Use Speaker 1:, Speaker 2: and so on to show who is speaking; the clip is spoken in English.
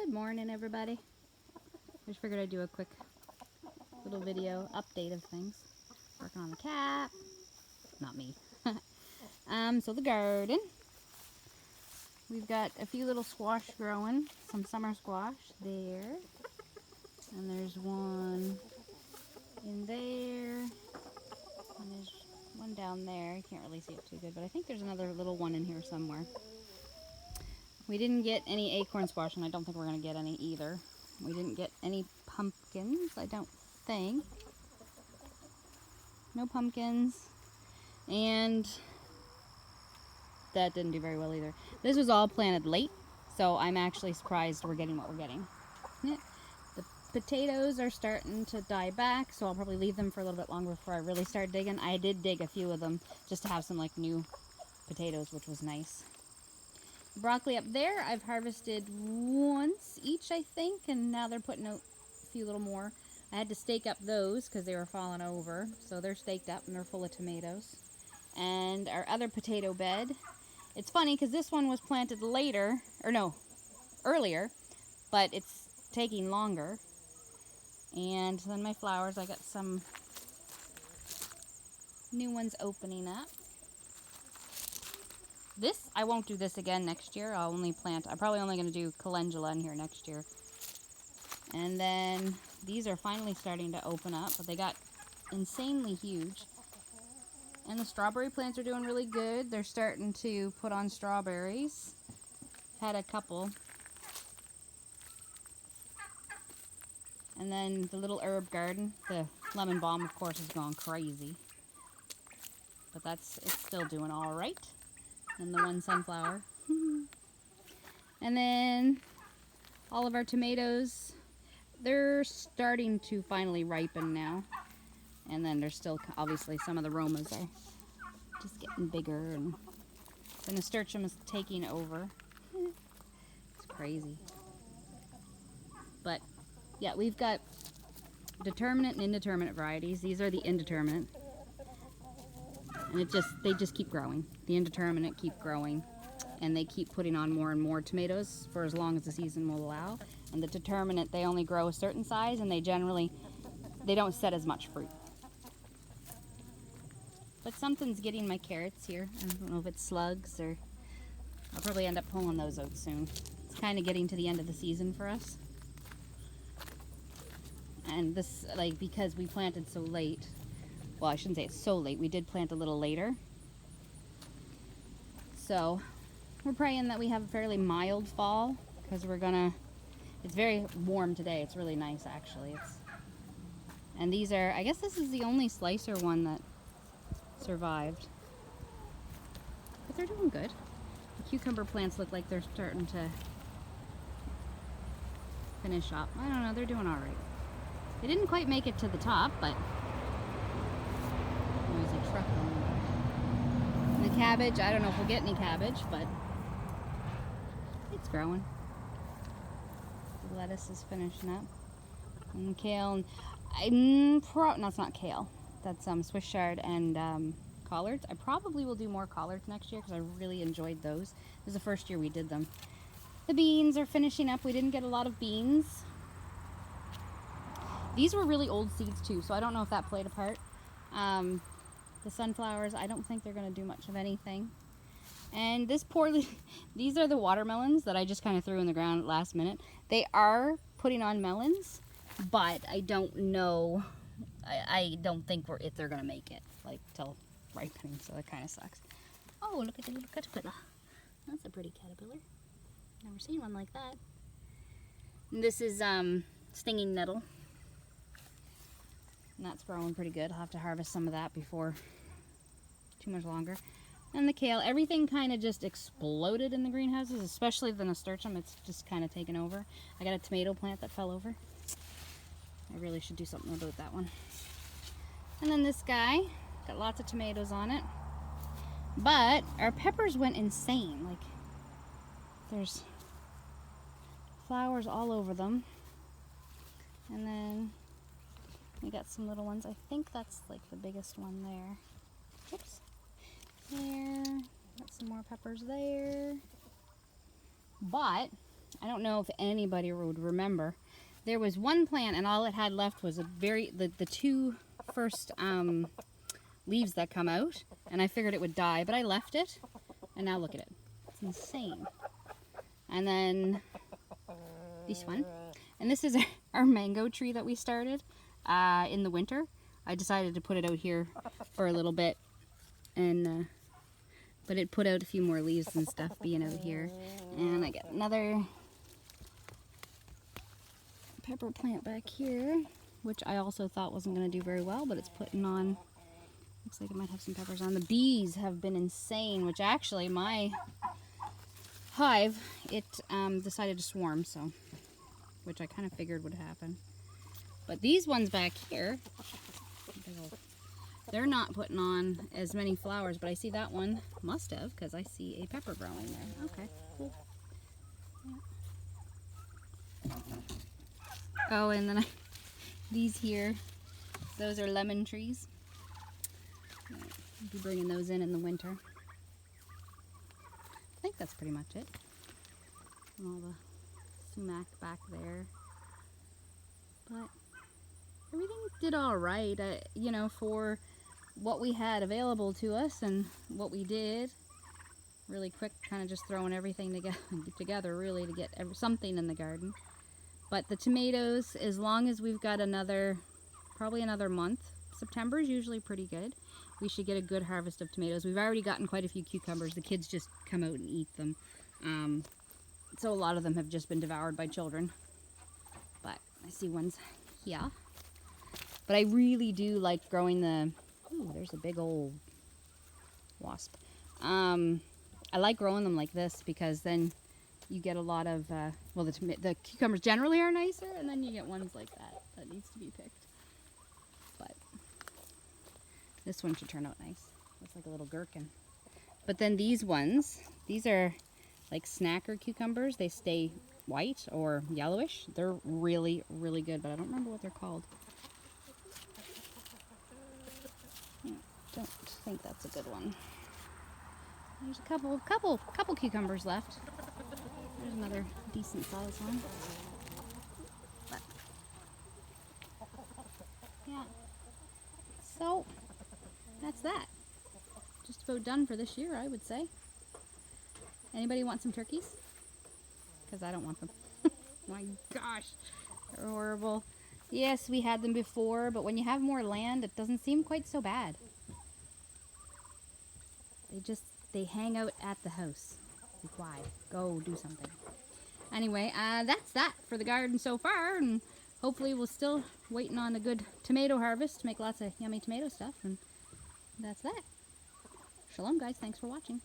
Speaker 1: Good morning, everybody. I just figured I'd do a quick little video update of things. Working on the cat. Not me. So the garden. We've got a few little squash growing. Some summer squash there. And there's one in there. And there's one down there. You can't really see it too good, but I think there's another little one in here somewhere. We didn't get any acorn squash, and I don't think we're going to get any either. We didn't get any pumpkins, I don't think. No pumpkins. And that didn't do very well either. This was all planted late, so I'm actually surprised we're getting what we're getting. The potatoes are starting to die back, so I'll probably leave them for a little bit longer before I really start digging. I did dig a few of them just to have some like new potatoes, which was nice. Broccoli up there, I've harvested once each, I think, and now they're putting out a few little more. I had to stake up those because they were falling over, so they're staked up and they're full of tomatoes. And our other potato bed, it's funny because this one was planted later, or no, earlier, but it's taking longer. And then my flowers, I got some new ones opening up. This, I won't do this again next year. I'll only plant, I'm probably only going to do calendula in here next year. And then these are finally starting to open up, but they got insanely huge. And the strawberry plants are doing really good. They're starting to put on strawberries. Had a couple. And then the little herb garden, the lemon balm, of course, has gone crazy. But it's still doing all right. And the one sunflower. And then all of our tomatoes, they're starting to finally ripen now. And then there's still, obviously, some of the Romas are just getting bigger. And the nasturtium is taking over. It's crazy. But, yeah, we've got determinate and indeterminate varieties. These are the indeterminate. And they just keep growing. The indeterminate keep growing, and they keep putting on more and more tomatoes for as long as the season will allow. And the determinate, they only grow a certain size, and they don't set as much fruit. But something's getting my carrots here. I don't know if it's slugs or I'll probably end up pulling those out soon. It's kind of getting to the end of the season for us. And this, like, because we planted so late, well, I shouldn't say it's so late. We did plant a little later. So we're praying that we have a fairly mild fall because it's very warm today. It's really nice, actually. And these are, I guess this is the only slicer one that survived. But they're doing good. The cucumber plants look like they're starting to finish up. I don't know, they're doing all right. They didn't quite make it to the top, but there's a truck going by. And the cabbage, I don't know if we'll get any cabbage, but it's growing. The lettuce is finishing up. And kale, no, it's not kale. That's Swiss chard and collards. I probably will do more collards next year because I really enjoyed those. This is the first year we did them. The beans are finishing up. We didn't get a lot of beans. These were really old seeds too, so I don't know if that played a part. The sunflowers, I don't think they're going to do much of anything. And these are the watermelons that I just kind of threw in the ground at last minute. They are putting on melons, but I don't know. I don't think they're going to make it, like, till ripening, so that kind of sucks. Oh, look at the little caterpillar. That's a pretty caterpillar. Never seen one like that. And this is stinging nettle. And that's growing pretty good. I'll have to harvest some of that before too much longer. And the kale, everything kind of just exploded in the greenhouses, especially the nasturtium. It's just kind of taken over. I got a tomato plant that fell over. I really should do something about that one. And then this guy, got lots of tomatoes on it. But our peppers went insane. Like, there's flowers all over them. And then we got some little ones. I think that's like the biggest one there. Oops. There. Got some more peppers there. But I don't know if anybody would remember. There was one plant and all it had left was the two first leaves that come out, and I figured it would die, but I left it, and now look at it. It's insane. And then this one. And this is our mango tree that we started in the winter. I decided to put it out here for a little bit, and but it put out a few more leaves and stuff being out here. And I got another pepper plant back here, which I also thought wasn't going to do very well, but it's putting on, looks like it might have some peppers on. The bees have been insane, which actually my hive, it decided to swarm, so, which I kind of figured would happen. But these ones back here, they're not putting on as many flowers, but I see that one must have, because I see a pepper growing there. Okay, cool. Yeah. Oh, and then these here, those are lemon trees. I'll be bringing those in the winter. I think that's pretty much it. And all the sumac back there. But everything did all right, you know, for what we had available to us and what we did. Really quick, kind of just throwing everything together really to get something in the garden. But the tomatoes, as long as we've got probably another month, September is usually pretty good. We should get a good harvest of tomatoes. We've already gotten quite a few cucumbers. The kids just come out and eat them. So a lot of them have just been devoured by children. But I see ones here. But I really do like growing ooh, there's a big old wasp. I like growing them like this because then you get a lot of, well, the cucumbers generally are nicer, and then you get ones like that needs to be picked. But this one should turn out nice. Looks like a little gherkin. But then these ones, these are like snacker cucumbers. They stay white or yellowish. They're really, really good, but I don't remember what they're called. Don't think that's a good one. There's a couple cucumbers left. There's another decent sized one. But, yeah. So that's that. Just about done for this year, I would say. Anybody want some turkeys? Because I don't want them. My gosh, they're horrible. Yes, we had them before, but when you have more land, it doesn't seem quite so bad. They hang out at the house. Like, why? Go do something. Anyway, that's that for the garden so far, and hopefully we're still waiting on a good tomato harvest to make lots of yummy tomato stuff, and that's that. Shalom, guys. Thanks for watching.